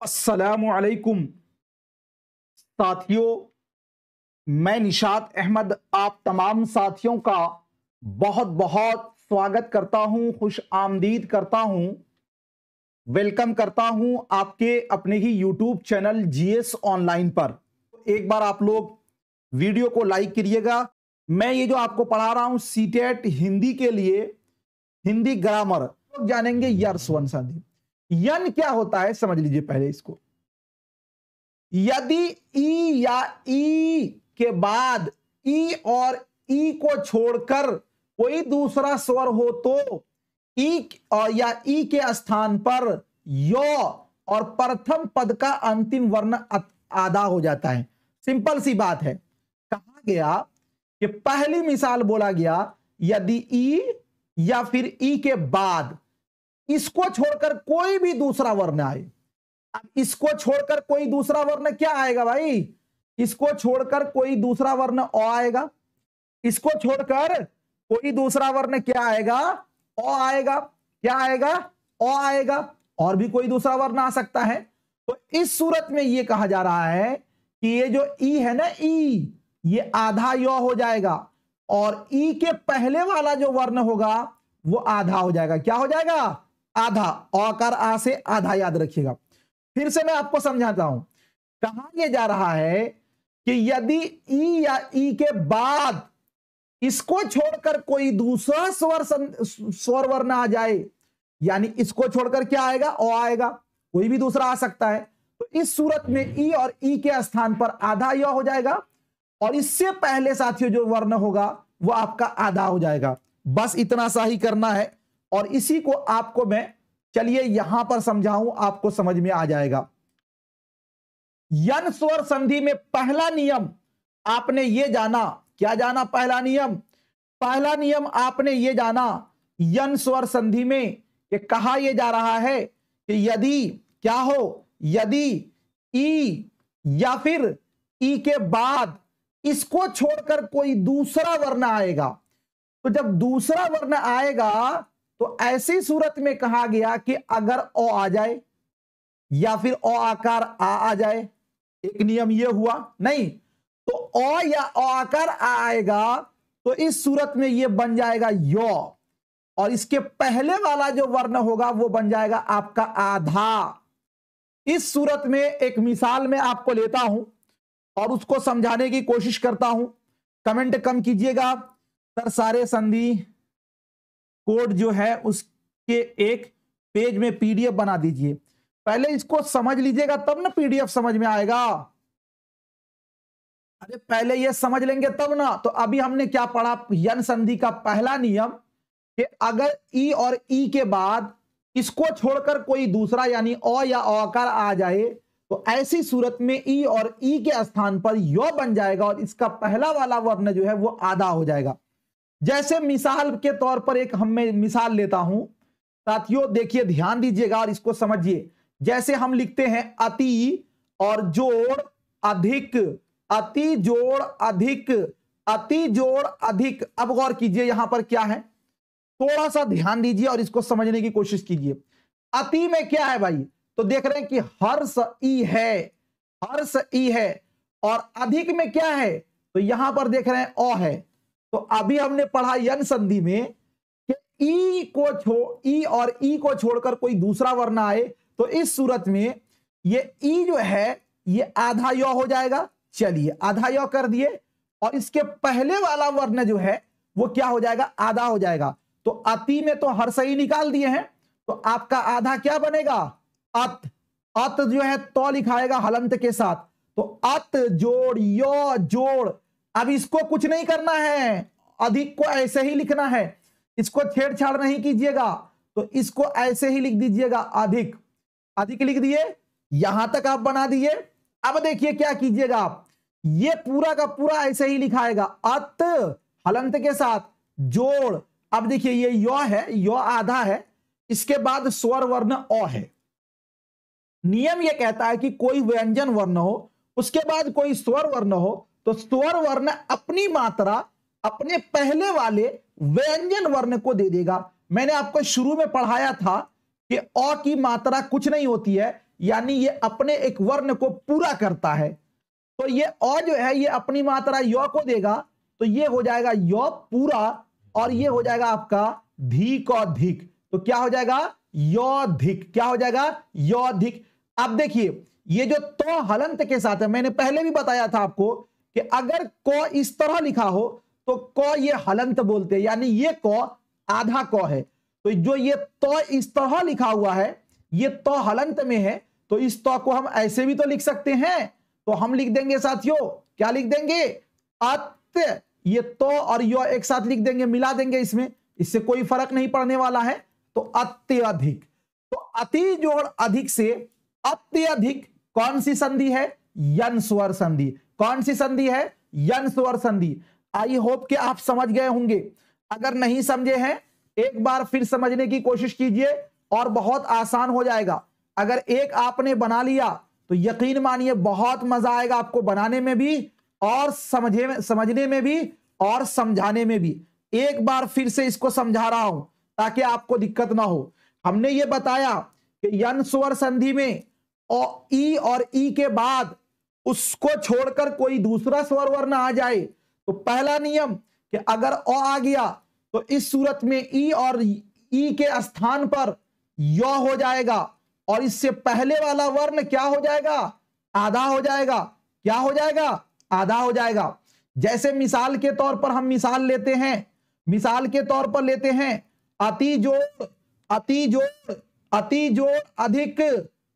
अस्सलामुअलैकुम साथियों, मैं निशात अहमद आप तमाम साथियों का बहुत बहुत स्वागत करता हूं, खुश आमदीद करता हूं, वेलकम करता हूं आपके अपने ही यूट्यूब चैनल जीएस ऑनलाइन पर। एक बार आप लोग वीडियो को लाइक करिएगा। मैं ये जो आपको पढ़ा रहा हूं सीटेट हिंदी के लिए, हिंदी ग्रामर जानेंगे। यर्सवन संधि यन क्या होता है समझ लीजिए पहले इसको। यदि ई या ई के बाद ई और ई को छोड़कर कोई दूसरा स्वर हो तो ई और या ई के स्थान पर यो और प्रथम पद का अंतिम वर्ण आधा हो जाता है। सिंपल सी बात है। कहा गया कि पहली मिसाल बोला गया, यदि ई या फिर ई के बाद इसको छोड़कर कोई भी दूसरा वर्ण आए। अब इसको छोड़कर कोई दूसरा वर्ण क्या आएगा भाई? इसको छोड़कर कोई दूसरा वर्ण ओ आएगा। इसको छोड़कर कोई दूसरा वर्ण क्या आएगा? ओ आएगा। क्या आएगा? ओ आएगा। और भी कोई दूसरा वर्ण आ सकता है। तो इस सूरत में यह कहा जा रहा है कि ये जो ई है ना, ई, ये आधा यो हो जाएगा और ई के पहले वाला जो वर्ण होगा वो आधा हो जाएगा। क्या हो जाएगा? आधा। औकार आ से आधा याद रखिएगा। फिर से मैं आपको समझाता हूं। कहा यह जा रहा है कि यदि ई या ई के बाद इसको छोड़कर कोई दूसरा स्वर वर्ण आ जाए, यानी इसको छोड़कर क्या आएगा? ओ आएगा। कोई भी दूसरा आ सकता है। तो इस सूरत में ई और ई के स्थान पर आधा यो हो जाएगा और इससे पहले साथियों जो वर्ण होगा वो आपका आधा हो जाएगा। बस इतना सा ही करना है और इसी को आपको मैं चलिए यहां पर समझाऊं, आपको समझ में आ जाएगा। यन स्वर संधि में पहला नियम आपने ये जाना। क्या जाना? पहला नियम। पहला नियम आपने ये जाना यन स्वर संधि में कि कहा यह जा रहा है कि यदि क्या हो, यदि ई या फिर ई के बाद इसको छोड़कर कोई दूसरा वर्ण आएगा, तो जब दूसरा वर्ण आएगा तो ऐसी सूरत में कहा गया कि अगर ओ आ जाए या फिर ओ आकार आ जाए, एक नियम यह हुआ। नहीं तो ओ या ओ आकार आएगा तो इस सूरत में यह बन जाएगा यो और इसके पहले वाला जो वर्ण होगा वो बन जाएगा आपका आधा। इस सूरत में एक मिसाल में आपको लेता हूं और उसको समझाने की कोशिश करता हूं। कमेंट कम कीजिएगा सर, सारे संधि कोड जो है उसके एक पेज में पीडीएफ बना दीजिए। पहले इसको समझ लीजिएगा तब ना पीडीएफ समझ में आएगा। अरे पहले ये समझ लेंगे तब ना। तो अभी हमने क्या पढ़ा? यन संधि का पहला नियम कि अगर ई और ई के बाद इसको छोड़कर कोई दूसरा यानी ओ या औकार आ जाए तो ऐसी सूरत में ई और ई के स्थान पर यो बन जाएगा और इसका पहला वाला वर्ण जो है वो आधा हो जाएगा। जैसे मिसाल के तौर पर एक मैं मिसाल लेता हूं साथियों, देखिए ध्यान दीजिएगा और इसको समझिए। जैसे हम लिखते हैं अति और जोड़ अधिक, अति जोड़ अधिक, अति जोड़ अधिक। अब गौर कीजिए यहां पर क्या है, थोड़ा सा ध्यान दीजिए और इसको समझने की कोशिश कीजिए। अति में क्या है भाई? तो देख रहे हैं कि हर्ष ई है, हर्ष ई है। और अधिक में क्या है? तो यहां पर देख रहे हैं ओ है। तो अभी हमने पढ़ा यन संधि में कि ई और ई को छोड़कर कोई दूसरा वर्ण आए तो इस सूरत में ये ई जो है ये आधा यो हो जाएगा। चलिए आधा यो कर दिए और इसके पहले वाला वर्ण जो है वो क्या हो जाएगा? आधा हो जाएगा। तो अति में तो हर सही निकाल दिए हैं तो आपका आधा क्या बनेगा? अत। अत जो है तो लिखाएगा हलंत के साथ। तो अत जोड़ यो जोड़। अब इसको कुछ नहीं करना है, अधिक को ऐसे ही लिखना है, इसको छेड़छाड़ नहीं कीजिएगा। तो इसको ऐसे ही लिख दीजिएगा अधिक। अधिक लिख दिए, यहां तक आप बना दिए। अब देखिए क्या कीजिएगा आप, ये पूरा का पूरा ऐसे ही लिखाएगा अत हलंत के साथ जोड़। अब देखिए ये यो है, यो आधा है, इसके बाद स्वर वर्ण ओ है। नियम यह कहता है कि कोई व्यंजन वर्ण हो उसके बाद कोई स्वर वर्ण हो तो स्वर वर्ण अपनी मात्रा अपने पहले वाले व्यंजन वर्ण को दे देगा। मैंने आपको शुरू में पढ़ाया था कि अ की मात्रा कुछ नहीं होती है, यानी ये अपने एक वर्ण को पूरा करता है। तो ये अ जो है ये अपनी मात्रा य को देगा, तो ये हो जाएगा य पूरा और ये हो जाएगा आपका धिक और धिक। तो क्या हो जाएगा य धिक, क्या हो जाएगा य धिक। अब देखिए ये जो तो हलंत के साथ है, मैंने पहले भी बताया था आपको कि अगर क इस तरह लिखा हो तो क ये हलंत बोलते हैं, यानी ये क आधा क है। तो जो ये तो इस तरह लिखा हुआ है ये तो हलंत में है, तो इस तो को हम ऐसे भी तो लिख सकते हैं। तो हम लिख देंगे साथियों, क्या लिख देंगे अत, ये तो और यो एक साथ लिख देंगे, मिला देंगे इसमें, इससे कोई फर्क नहीं पड़ने वाला है। तो अत्यधिक, तो अति जोड़ अधिक से अत्यधिक कौन सी संधि है, यन स्वर संधि। कौन सी संधि है, यन स्वर संधि। आई होप कि आप समझ गए होंगे। अगर नहीं समझे हैं एक बार फिर समझने की कोशिश कीजिए और बहुत आसान हो जाएगा। अगर एक आपने बना लिया तो यकीन मानिए बहुत मजा आएगा आपको बनाने में भी और समझने में भी और समझाने में भी। एक बार फिर से इसको समझा रहा हूं ताकि आपको दिक्कत ना हो। हमने ये बताया कि यन स्वर संधि में ई और ई के बाद उसको छोड़कर कोई दूसरा स्वर वर्ण आ जाए तो पहला नियम कि अगर अ आ गया तो इस सूरत में ई और ई के स्थान पर य हो जाएगा और इससे पहले वाला वर्ण क्या हो जाएगा, आधा हो जाएगा। क्या हो जाएगा, आधा हो जाएगा। जैसे मिसाल के तौर पर हम मिसाल लेते हैं, मिसाल के तौर पर लेते हैं अति जोड़, अति जोड़, अति जोड़ अधिक,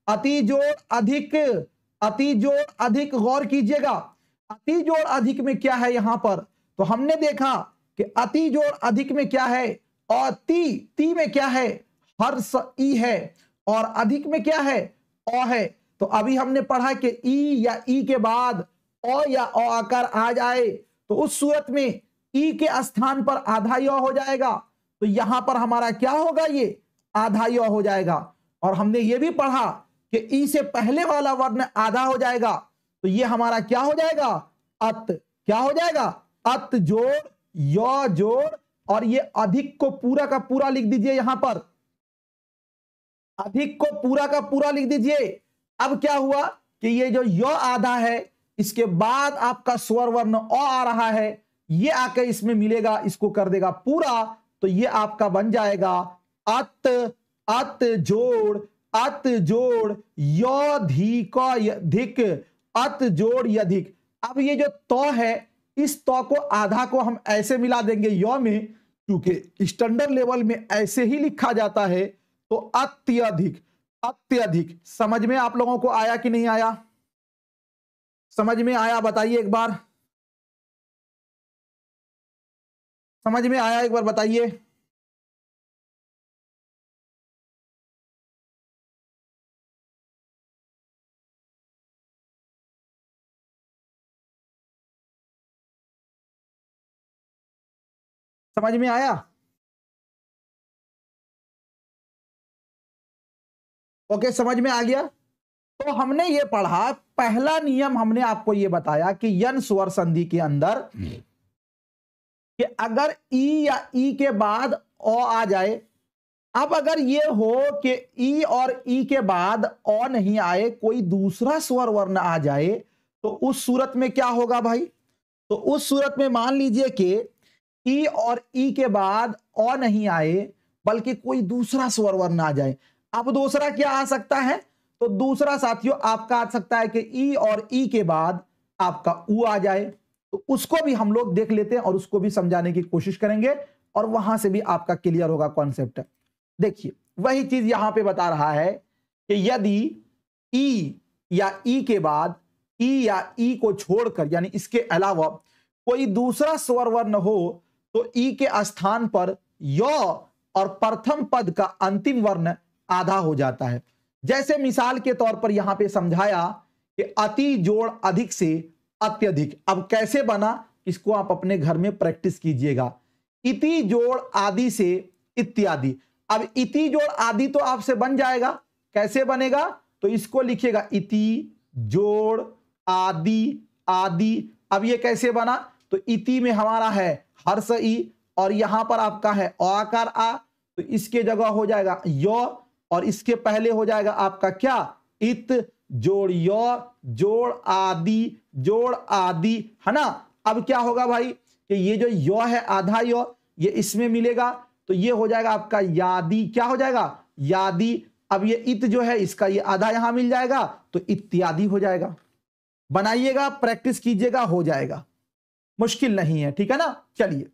अति जोड़ अधिक, अति जोड़ अधिक। गौर कीजिएगा अति जोड़ अधिक में क्या है यहां पर, तो हमने देखा कि अति जोड़ अधिक में क्या है, और ती में क्या है, हर्ष ई है, और अधिक में क्या है, अ है। तो अभी हमने पढ़ा कि ई या ई के बाद अ या अ आकर आ जाए तो उस सूरत में ई के स्थान पर आधा य हो जाएगा। तो यहां पर हमारा क्या होगा, ये आधा य हो जाएगा। और हमने ये भी पढ़ा कि ई से पहले वाला वर्ण आधा हो जाएगा, तो ये हमारा क्या हो जाएगा, अत। क्या हो जाएगा, अत जोड़ य जोड़, और ये अधिक को पूरा का पूरा लिख दीजिए यहां पर, अधिक को पूरा का पूरा लिख दीजिए। अब क्या हुआ कि ये जो य आधा है इसके बाद आपका स्वर वर्ण अ आ रहा है, ये आकर इसमें मिलेगा, इसको कर देगा पूरा। तो ये आपका बन जाएगा अत, अत जोड़, अत जोड़ य धिक धिक, अत जोड़ यधिक। अब ये जो तो है इस तो को आधा को हम ऐसे मिला देंगे य में, क्योंकि स्टैंडर्ड लेवल में ऐसे ही लिखा जाता है। तो अत्यधिक, अत्यधिक। समझ में आप लोगों को आया कि नहीं आया, समझ में आया बताइए एक बार, समझ में आया एक बार बताइए। समझ में आया, ओके समझ में आ गया। तो हमने ये पढ़ा, पहला नियम हमने आपको ये बताया कि यन स्वर संधि के अंदर कि अगर ई या ई के बाद अ आ जाए, अब अगर ये हो कि ई और ई के बाद अ नहीं आए, कोई दूसरा स्वर वर्ण आ जाए, तो उस सूरत में क्या होगा भाई, तो उस सूरत में मान लीजिए कि ई और ई के बाद अ नहीं आए बल्कि कोई दूसरा स्वर वर्ण आ जाए। अब दूसरा क्या आ सकता है, तो दूसरा साथियों आपका आ सकता है कि ई और ई के बाद आपका उ आ जाए। तो उसको भी हम लोग देख लेते हैं और उसको भी समझाने की कोशिश करेंगे और वहां से भी आपका क्लियर होगा कॉन्सेप्ट। देखिए वही चीज यहां पे बता रहा है कि यदि ई या ई के बाद ई या ई को छोड़कर यानी इसके अलावा कोई दूसरा स्वर वर्ण हो तो ई के स्थान पर य और प्रथम पद का अंतिम वर्ण आधा हो जाता है। जैसे मिसाल के तौर पर यहां पे समझाया कि अति जोड़ अधिक से अत्यधिक। अब कैसे बना इसको आप अपने घर में प्रैक्टिस कीजिएगा। इति जोड़ आदि से इत्यादि। अब इति जोड़ आदि तो आपसे बन जाएगा, कैसे बनेगा, तो इसको लिखिएगा इति जोड़ आदि आदि। अब ये कैसे बना, तो इति में हमारा है हर्ष ई और यहां पर आपका है अ आकार आ, तो इसके जगह हो जाएगा य और इसके पहले हो जाएगा आपका क्या, इत जोड़ य जोड़ आदि जोड़ आदि, है ना। अब क्या होगा भाई कि ये जो य है आधा य ये इसमें मिलेगा तो ये हो जाएगा आपका यादि, क्या हो जाएगा यादि। अब ये इत जो है इसका ये आधा यहां मिल जाएगा तो इत्यादि हो जाएगा। बनाइएगा, प्रैक्टिस कीजिएगा, हो जाएगा, मुश्किल नहीं है, ठीक है ना। चलिए,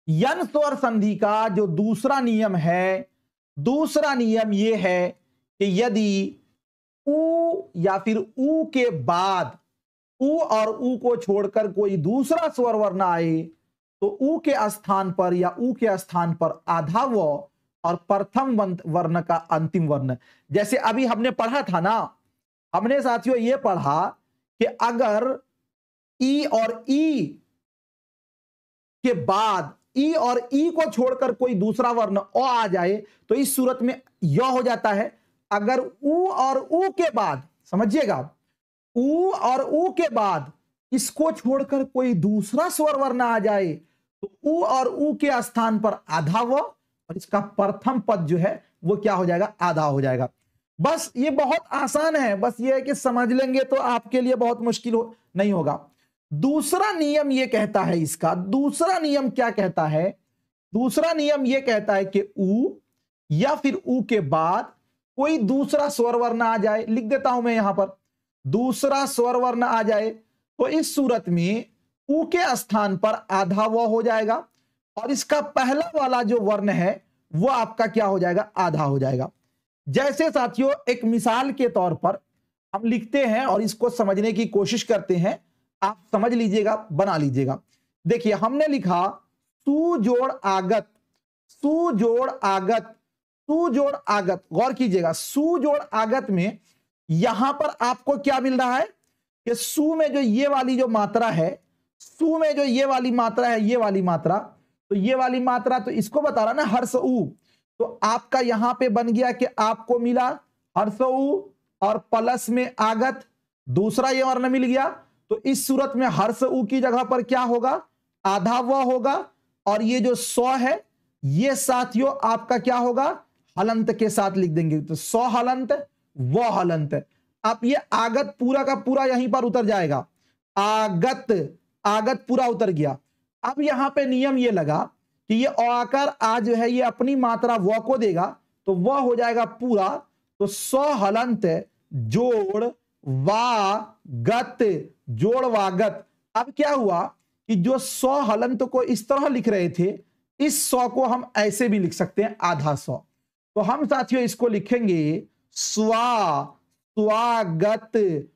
यन स्वर संधि का जो दूसरा नियम है, दूसरा नियम ये है कि यदि उ या फिर उ के बाद उ और उ को छोड़कर कोई दूसरा स्वर वर्ण आए तो उ के स्थान पर या उ के स्थान पर आधा व और प्रथम वर्ण का अंतिम वर्ण। जैसे अभी हमने पढ़ा था ना, हमने साथियों ये पढ़ा कि अगर ई और ई के बाद ई और ई को छोड़कर कोई दूसरा वर्ण अ आ जाए तो इस सूरत में य हो जाता है। अगर उ और उ के बाद, समझिएगा, उ और उ के बाद इसको छोड़कर कोई दूसरा स्वर वर्ण आ जाए तो उ और उ के स्थान पर आधा व और इसका प्रथम पद जो है वो क्या हो जाएगा आधा हो जाएगा। बस ये बहुत आसान है, बस ये है कि समझ लेंगे तो आपके लिए बहुत मुश्किल नहीं होगा। दूसरा नियम ये कहता है, इसका दूसरा नियम क्या कहता है, दूसरा नियम ये कहता है कि उ या फिर उ के बाद कोई दूसरा स्वर वर्ण आ जाए, लिख देता हूं मैं यहां पर, दूसरा स्वर वर्ण आ जाए तो इस सूरत में उ के स्थान पर आधा व हो जाएगा और इसका पहला वाला जो वर्ण है वो आपका क्या हो जाएगा आधा हो जाएगा। जैसे साथियों एक मिसाल के तौर पर हम लिखते हैं और इसको समझने की कोशिश करते हैं, आप समझ लीजिएगा, बना लीजिएगा। देखिए हमने लिखा सु जोड़ आगत, सु जोड़ आगत, सु जोड़ आगत। गौर कीजिएगा, सु जोड़ आगत में यहां पर आपको क्या मिल रहा है कि सु में जो ये वाली जो मात्रा है, सु में जो ये वाली मात्रा है, ये वाली मात्रा, तो ये वाली मात्रा तो इसको बता रहा ना हर्ष उ, तो आपका यहां पे बन गया कि आपको मिला हर्ष उ और प्लस में आगत, दूसरा ये वर्ण मिल गया तो इस सूरत में हर्ष उ की जगह पर क्या होगा आधा व होगा और ये जो सौ है ये साथियों आपका क्या होगा हलंत के साथ लिख देंगे, तो सौ हलंत व हलंत। अब ये आगत पूरा का पूरा यहीं पर उतर जाएगा, आगत, आगत पूरा उतर गया। अब यहां पे नियम ये लगा कि ये आकार आ जो है ये अपनी मात्रा व को देगा तो वह हो जाएगा पूरा, तो सौ हलंत जोड़ वागत, जोड़ वागत। अब क्या हुआ कि जो सौ हलंत को इस तरह लिख रहे थे इस सौ को हम ऐसे भी लिख सकते हैं आधा सौ, तो हम साथियों इसको लिखेंगे स्वा, स्वागत,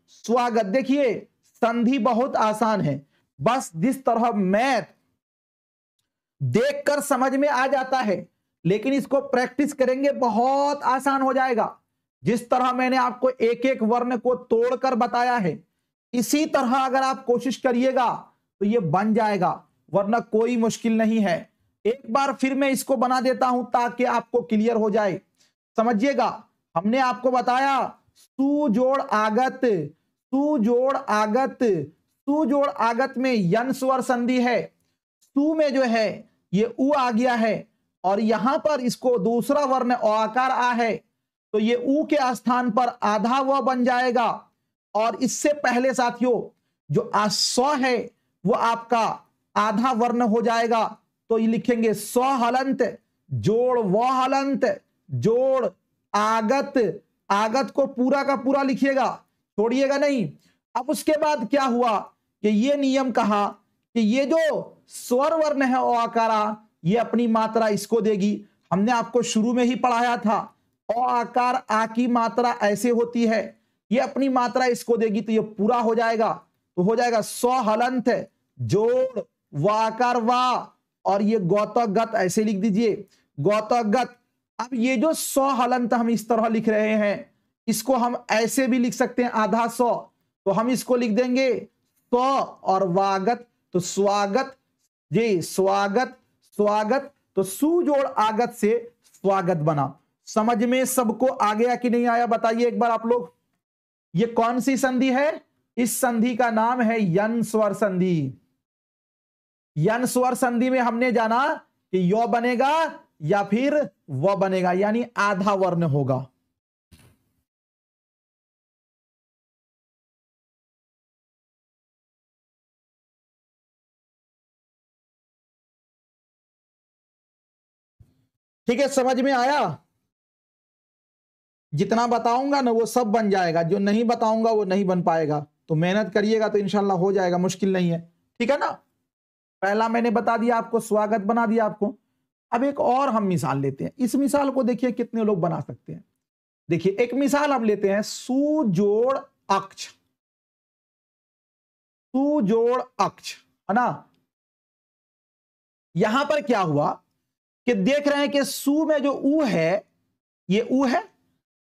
स्वागत। देखिए संधि बहुत आसान है, बस जिस तरह मैथ देखकर समझ में आ जाता है लेकिन इसको प्रैक्टिस करेंगे बहुत आसान हो जाएगा। जिस तरह मैंने आपको एक एक वर्ण को तोड़कर बताया है इसी तरह अगर आप कोशिश करिएगा तो ये बन जाएगा, वरना कोई मुश्किल नहीं है। एक बार फिर मैं इसको बना देता हूं ताकि आपको क्लियर हो जाए। समझिएगा, हमने आपको बताया सु जोड़ आगत, सु जोड़ आगत, सु जोड़ आगत में यन स्वर संधि है, सु में जो है ये उ आ गया है और यहां पर इसको दूसरा वर्ण आकार आ है तो ये उ के स्थान पर आधा व बन जाएगा और इससे पहले साथियों जो सौ है वो आपका आधा वर्ण हो जाएगा, तो ये लिखेंगे सौ हलंत जोड़ व हलंत जोड़ आगत, आगत को पूरा का पूरा लिखिएगा, छोड़िएगा नहीं। अब उसके बाद क्या हुआ कि ये नियम कहा कि ये जो स्वर वर्ण है ओ आकारा ये अपनी मात्रा इसको देगी। हमने आपको शुरू में ही पढ़ाया था ओ आकार आ की मात्रा ऐसे होती है, ये अपनी मात्रा इसको देगी तो ये पूरा हो जाएगा, तो हो जाएगा सौ हलंत जोड़ वाकार वा और ये गौतगत ऐसे लिख दीजिए गौतगत। अब ये जो सौ हलंत हम इस तरह लिख रहे हैं इसको हम ऐसे भी लिख सकते हैं आधा सौ, तो हम इसको लिख देंगे सौ और वागत तो स्वागत, जी स्वागत, स्वागत, तो सु जोड़ आगत से स्वागत बना। समझ में सबको आ गया कि नहीं आया बताइए एक बार आप लोग। ये कौन सी संधि है, इस संधि का नाम है यन स्वर संधि। यन स्वर संधि में हमने जाना कि यो बनेगा या फिर व बनेगा यानी आधा वर्ण होगा। ठीक है, समझ में आया? जितना बताऊंगा ना वो सब बन जाएगा, जो नहीं बताऊंगा वो नहीं बन पाएगा। तो मेहनत करिएगा तो इंशाल्लाह हो जाएगा, मुश्किल नहीं है। ठीक है ना? पहला मैंने बता दिया आपको, स्वागत बना दिया आपको। अब एक और हम मिसाल लेते हैं। इस मिसाल को देखिए कितने लोग बना सकते हैं। देखिए एक मिसाल हम लेते हैं, सुजोड़ अक्ष। सुजोड़ अक्ष है ना। यहां पर क्या हुआ कि देख रहे हैं कि सु में जो उ है ये उ है,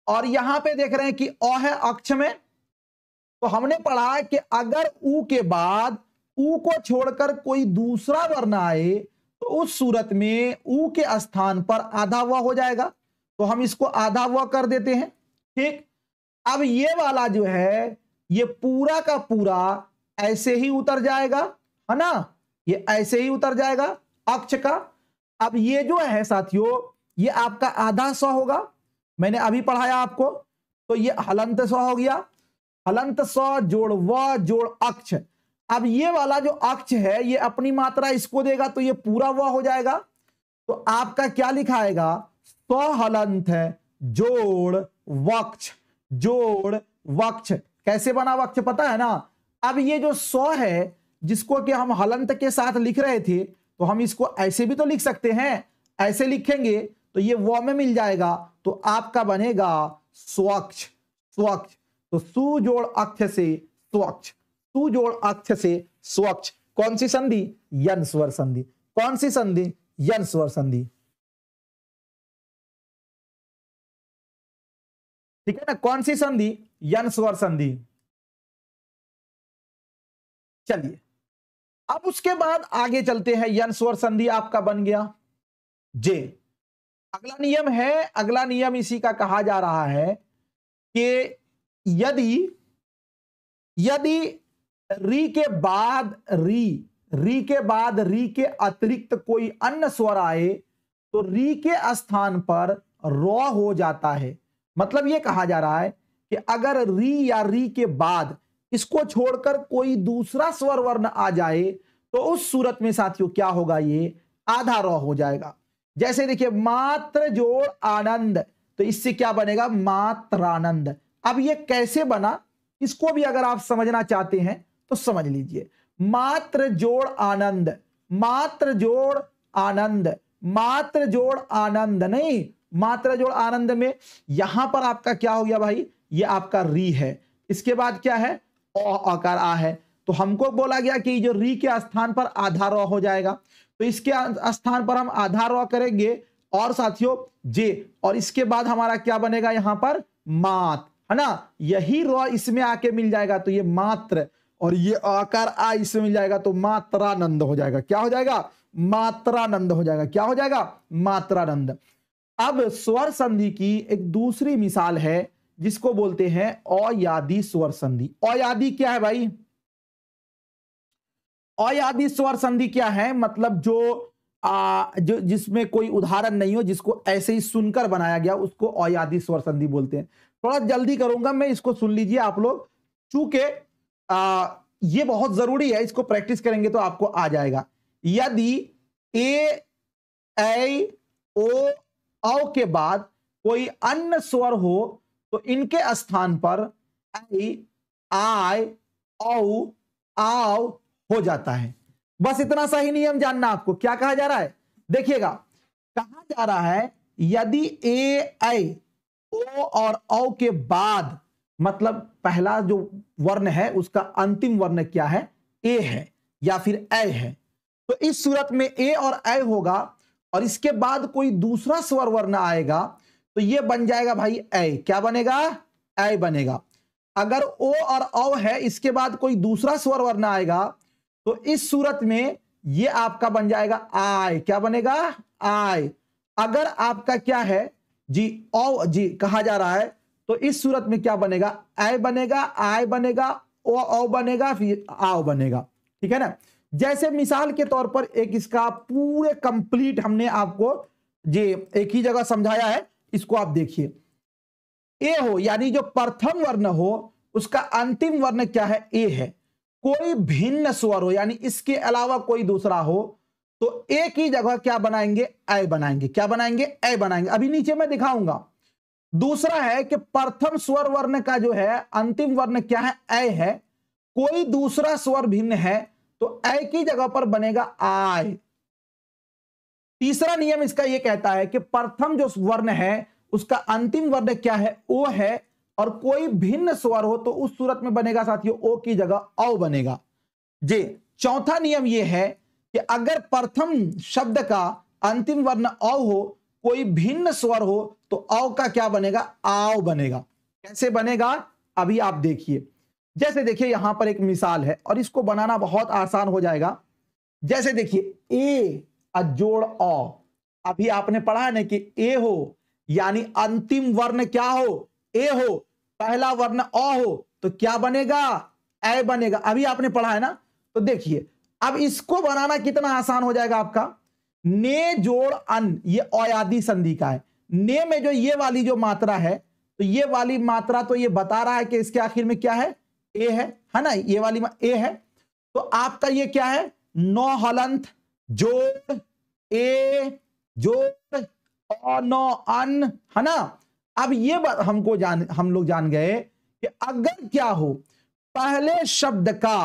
और यहां पे देख रहे हैं कि अ है अक्ष में। तो हमने पढ़ा कि अगर उ के बाद उ को छोड़कर कोई दूसरा वर्ण आए तो उस सूरत में उ के स्थान पर आधा व हो जाएगा। तो हम इसको आधा व कर देते हैं। ठीक, अब ये वाला जो है ये पूरा का पूरा ऐसे ही उतर जाएगा, है ना। ये ऐसे ही उतर जाएगा अक्ष का। अब ये जो है साथियों ये आपका आधा सौ होगा, मैंने अभी पढ़ाया आपको। तो ये हलंत सौ हो गया, हलंत सौ जोड़ व जोड़ अक्ष। अब ये वाला जो अक्ष है ये अपनी मात्रा इसको देगा तो ये पूरा व हो जाएगा। तो आपका क्या लिखाएगा, सौ हलंत है जोड़ वक्ष, जोड़ वक्ष। कैसे बना वक्ष पता है ना। अब ये जो 100 है जिसको कि हम हलंत के साथ लिख रहे थे, तो हम इसको ऐसे भी तो लिख सकते हैं। ऐसे लिखेंगे तो ये व में मिल जाएगा, तो आपका बनेगा स्वक्ष, स्वक्ष। तो सुजोड़ अक्ष से स्वक्ष, सुजोड़ अक्ष से स्वक्ष। कौन सी संधि, यन स्वर संधि। कौन सी संधि, यन स्वर संधि। ठीक है ना, कौन सी संधि, यन स्वर संधि। चलिए अब उसके बाद आगे चलते हैं। यन स्वर संधि आपका बन गया जे। अगला नियम है, अगला नियम इसी का कहा जा रहा है कि यदि यदि री के बाद री के बाद री के अतिरिक्त कोई अन्य स्वर आए तो री के स्थान पर रॉ हो जाता है। मतलब यह कहा जा रहा है कि अगर री या री के बाद इसको छोड़कर कोई दूसरा स्वर वर्ण आ जाए तो उस सूरत में साथियों क्या होगा, ये आधा रॉ हो जाएगा। जैसे देखिए मात्र जोड़ आनंद, तो इससे क्या बनेगा, मात्रानंद। अब ये कैसे बना, इसको भी अगर आप समझना चाहते हैं तो समझ लीजिए। मात्र जोड़ आनंद, मात्र जोड़ आनंद, मात्र जोड़ आनंद नहीं, मात्र जोड़ आनंद में यहां पर आपका क्या हो गया भाई, ये आपका री है। इसके बाद क्या है, आकार आ है। तो हमको बोला गया कि जो री के स्थान पर आधा रॉ हो जाएगा, तो इसके स्थान पर हम आधा रॉ करेंगे और साथियों जे, और इसके बाद हमारा क्या बनेगा यहां पर, मात, है ना। यही रॉ इसमें आके मिल जाएगा तो ये मात्र, और ये आकार आ इसमें मिल जाएगा तो मात्रानंद हो जाएगा। क्या हो जाएगा, मात्रानंद हो जाएगा। क्या हो जाएगा, मात्रानंद। अब स्वर संधि की एक दूसरी मिसाल है जिसको बोलते हैं अयादी स्वर संधि। अयादी क्या है भाई, अयादी स्वर संधि क्या है, मतलब जो जिसमें कोई उदाहरण नहीं हो, जिसको ऐसे ही सुनकर बनाया गया, उसको अयादी स्वर संधि बोलते हैं। थोड़ा जल्दी करूंगा मैं, इसको सुन लीजिए आप लोग, चूंकि ये बहुत जरूरी है, इसको प्रैक्टिस करेंगे तो आपको आ जाएगा। यदि ए ऐ ओ औ के बाद कोई अन्य स्वर हो तो इनके स्थान पर ऐ आय औ आओ हो जाता है। बस इतना सा ही नियम जानना आपको। क्या कहा जा रहा है, देखिएगा, कहा जा रहा है यदि ए ऐ ओ और औ के बाद, मतलब पहला जो वर्ण है उसका अंतिम वर्ण क्या है, ए है या फिर ऐ है, तो इस सूरत में ए और ऐ होगा और इसके बाद कोई दूसरा स्वर वर्ण आएगा तो ये बन जाएगा भाई ऐ। क्या बनेगा, ऐ बनेगा। अगर ओ और औ है, इसके बाद कोई दूसरा स्वर वर्ण आएगा तो इस सूरत में ये आपका बन जाएगा आय। क्या बनेगा, आय। अगर आपका क्या है जी, औ जी कहा जा रहा है, तो इस सूरत में क्या बनेगा, ऐ बनेगा, आय बनेगा, ओ औ बनेगा, फिर आओ बनेगा। ठीक है ना। जैसे मिसाल के तौर पर एक इसका पूरे कंप्लीट हमने आपको जे एक ही जगह समझाया है, इसको आप देखिए। ए हो यानी जो प्रथम वर्ण हो उसका अंतिम वर्ण क्या है, ए है। कोई भिन्न स्वर हो यानी इसके अलावा कोई दूसरा हो तो ए की जगह क्या बनाएंगे, ऐ बनाएंगे। क्या बनाएंगे, ऐ बनाएंगे। अभी नीचे मैं दिखाऊंगा। दूसरा है कि प्रथम स्वर वर्ण का जो है अंतिम वर्ण क्या है, ऐ है। कोई दूसरा स्वर भिन्न है तो ऐ की जगह पर बनेगा आय। तीसरा नियम इसका यह कहता है कि प्रथम जो वर्ण है उसका अंतिम वर्ण क्या है, ओ है, और कोई भिन्न स्वर हो तो उस सूरत में बनेगा साथियों ओ की जगह औ बनेगा। जी, चौथा नियम यह है कि अगर प्रथम शब्द का अंतिम वर्ण औ हो, कोई भिन्न स्वर हो तो औ का क्या बनेगा, आओ बनेगा। कैसे बनेगा अभी आप देखिए। जैसे देखिए यहां पर एक मिसाल है और इसको बनाना बहुत आसान हो जाएगा। जैसे देखिए ए जोड़ औ, अभी आपने पढ़ा है ना कि ए हो यानी अंतिम वर्ण क्या हो, ए हो, पहला वर्ण अ हो तो क्या बनेगा, ऐ बनेगा। अभी आपने पढ़ा है ना। तो देखिए अब इसको बनाना कितना आसान हो जाएगा आपका। ने जोड़ अन, ये अयादी संधि का है। ने में जो ये वाली जो मात्रा है, तो ये वाली मात्रा तो ये बता रहा है कि इसके आखिर में क्या है, ए है ना, ये वाली ए है। तो आपका ये क्या है, नौ हलंत जोड़ ए जोड़ नौ अन, है ना। अब ये हम लोग जान गए कि अगर क्या हो, पहले शब्द का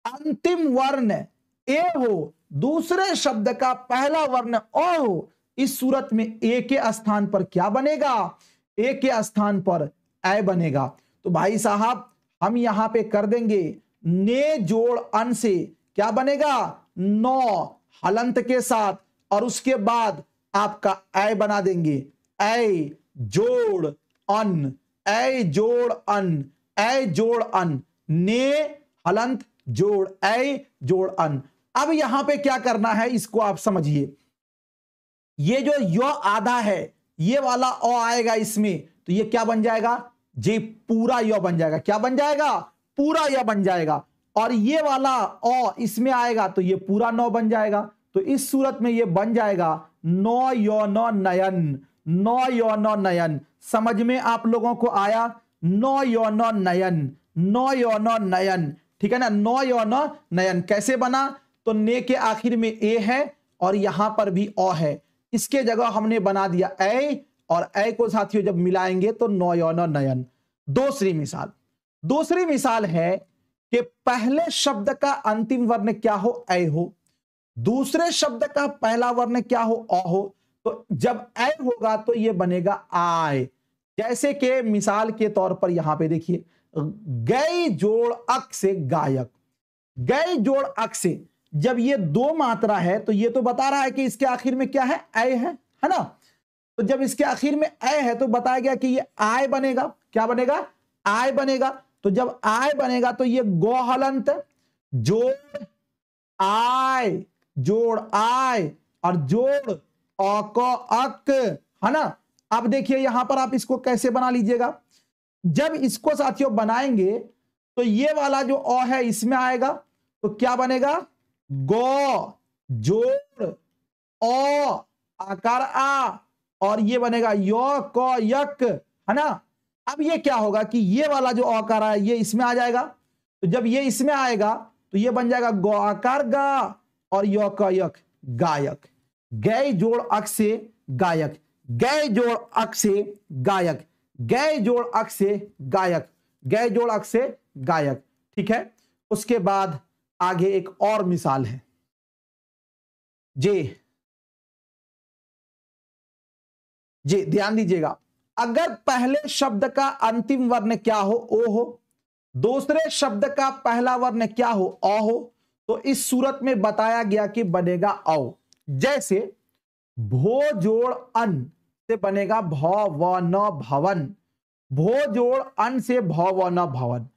अंतिम वर्ण ए हो, दूसरे शब्द का पहला वर्ण अ हो, इस सूरत में ए के स्थान पर क्या बनेगा, ए के स्थान पर ऐ बनेगा। तो भाई साहब हम यहां पे कर देंगे ने जोड़ अन से क्या बनेगा, नौ हलंत के साथ, और उसके बाद आपका ऐ बना देंगे। ऐ जोड़ अन, ऐ जोड़ अन, ऐ जोड़ अन, ने हलंत जोड़ ऐ जोड़ अन। अब यहां पे क्या करना है इसको आप समझिए। ये जो यो आधा है, ये वाला ओ आएगा इसमें, तो ये क्या बन जाएगा, जे पूरा यो बन जाएगा। क्या बन जाएगा, पूरा यो बन जाएगा। और ये वाला ओ इसमें आएगा तो ये पूरा नौ बन जाएगा। तो इस सूरत में ये बन जाएगा नौ यो नौ नयन, नौ यो नौ नयन। समझ में आप लोगों को आया, नौ यो नौ नयन, नौ यो नौ नयन, ठीक है ना, नौ यो नौ नयन। कैसे बना, तो ने के आखिर में ए है और यहां पर भी ओ है, इसके जगह हमने बना दिया ऐ, और ऐ को साथियों जब मिलाएंगे तो नौ यो नौ नयन। दूसरी मिसाल है कि पहले शब्द का अंतिम वर्ण क्या हो, ऐ हो, दूसरे शब्द का पहला वर्ण क्या हो, अ हो। तो जब ऐ होगा तो यह बनेगा आय। जैसे कि मिसाल के तौर पर यहां पे देखिए, गै जोड़ अक से गायक, गै जोड़ अक से, जब ये दो मात्रा है तो ये तो बता रहा है कि इसके आखिर में क्या है, ऐ है ना। तो जब इसके आखिर में ऐ है तो बताया गया कि ये आय बनेगा। क्या बनेगा, आय बनेगा। तो जब आय बनेगा तो ये गो हलंत जोड़ आय, जोड़ आय, और जोड़ औ अक, है ना। अब देखिए यहां पर आप इसको कैसे बना लीजिएगा। जब इसको साथियों बनाएंगे तो ये वाला जो अ है इसमें आएगा, तो क्या बनेगा, गो जोड़ ओ आकार आ, और ये बनेगा यो क यक, है ना। अब ये क्या होगा कि ये वाला जो आकार है ये इसमें आ जाएगा। तो जब ये इसमें आएगा तो ये बन जाएगा गो आकार गा, और यो क यक गायक। गै जोड़ अक से गायक, गै जोड़ अक से गायक, गै जोड़ अक से गायक, गै जोड़ अक से गायक, ठीक है। उसके बाद आगे एक और मिसाल है जी जी, ध्यान दीजिएगा। अगर पहले शब्द का अंतिम वर्ण क्या हो, ओ हो, दूसरे शब्द का पहला वर्ण क्या हो, अ हो, तो इस सूरत में बताया गया कि बनेगा औ। जैसे भो जोड़ अन से बनेगा भौ व न भवन, भो जोड़ अन से भौ व न भवन।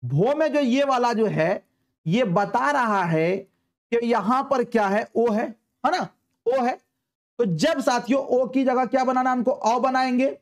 भो में जो ये वाला जो है ये बता रहा है कि यहां पर क्या है, ओ है ना, ओ है। तो जब साथियों ओ की जगह क्या बनाना, हमको औ बनाएंगे,